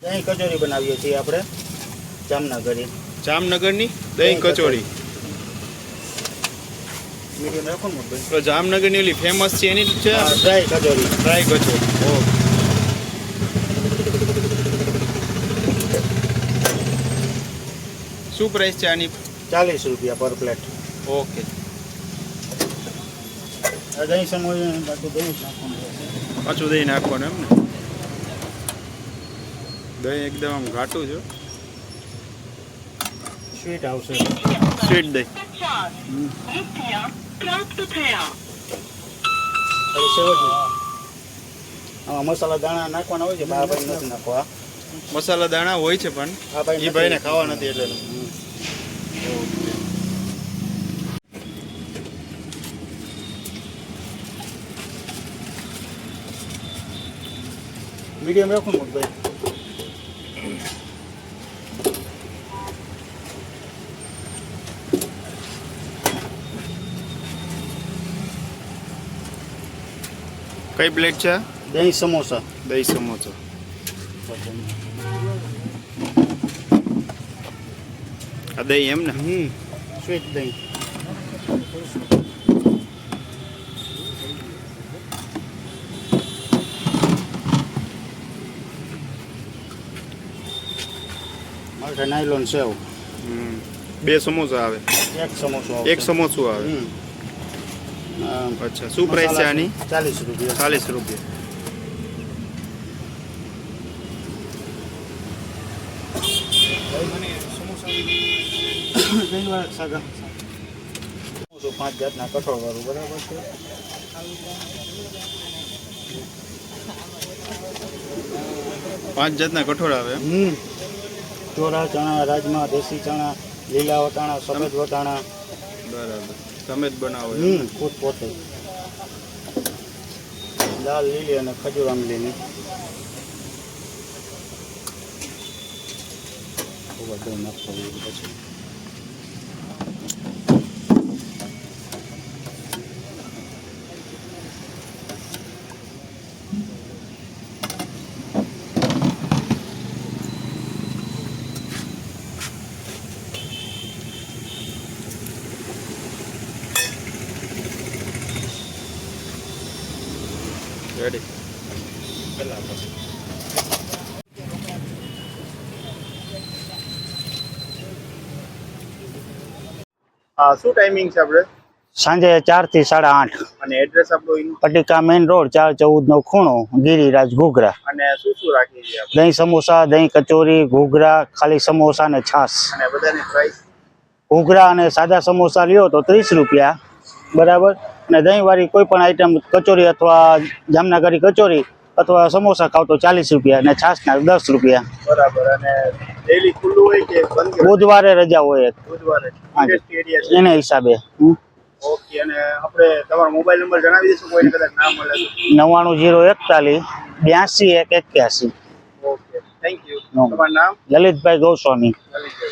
દહીં કચોરી બનાવીએ છીએ આપણે જામનગરની દહીં કચોરી. મીડિયમ રાખો ને ભાઈ. તો જામનગરની ઓલી ફેમસ છે એની છે ડ્રાય કચોરી. ઓકે. શું પ્રાઇસ છે આની? 40 રૂપિયા પર પ્લેટ. ઓકે. દહીં સમોસા બાકી દહીં નાખવાનું રહેશે. પાછું દહીં નાખવાનું એમ ને? દહીં એકદમ આમ ઘાટું છે. સ્વીટ આવશે. સ્વીટ દહીં. આમાં મસાલા દાણા નાખવાના હોય છે, આ ભાઈ નથી નાખવા. મસાલા દાણા હોય છે પણ એ ભાઈને ખાવા નથી એટલે. મીડિયમ રાખો ને ભાઈ. કઈ પ્લેટ છે? દહીં સમોસા. દહીં સમોસા. આ દહીં એમ ને? સ્વીટ દહીં. મારે નાયલોન સેવ. 2 સમોસા આવે. એક સમોસું આવે. અચ્છા, શું પ્રાઇસ છે આની? 40 રૂપિયા. 40 રૂપિયા. તો 5 જાતના કઠોળ વાળું બરાબર છે. પાંચ જાતના કઠોળ આવે. ચોરા ચણા, રાજમા, દેશી ચણા, લીલા વટાણા, સફેદ વટાણા. બરાબર. તમે જ બનાવો? ખુદ પોતે. લાલ લીલી અને ખજૂર આંબલીની. પછી રેડી. પેલા પછી શું ટાઈમિંગ છે આપણે? સાંજે 4 થી 8:30. અને એડ્રેસ આપણું? પટીકા મેઇન રોડ, 414 નો ખૂણો, ગિરિરાજ ઘૂઘરા. અને શું શું રાખીએ છીએ આપણે? દહીં સમોસા, દહીં કચોરી, ઘૂઘરા, ખાલી સમોસા અને છાશ. અને બધાની પ્રાઇસ? ઘૂઘરા અને સાદા સમોસા લ્યો તો 30 રૂપિયા બરાબર. અને દહીં વાળી કોઈ પણ આઈટમ કચોરી અથવા જામનગરી કચોરી અથવા સમોસા ખાવ તો 40 રૂપિયા અને છાશના 10 રૂપિયા. બરાબર. અને ડેલી ખુલ્લું હોય કે બંધ? બુધવારે રજા હોય. બુધવારે એના હિસાબે. ઓકે. અને આપણે તમારો મોબાઈલ નંબર જણાવી દઈશું કોઈને કદાચ ના મળે તો? 99041 82 181. Okay, thank you. તમારું નામ? લલિતભાઈ ગોસ્વામી. લલિતભાઈ.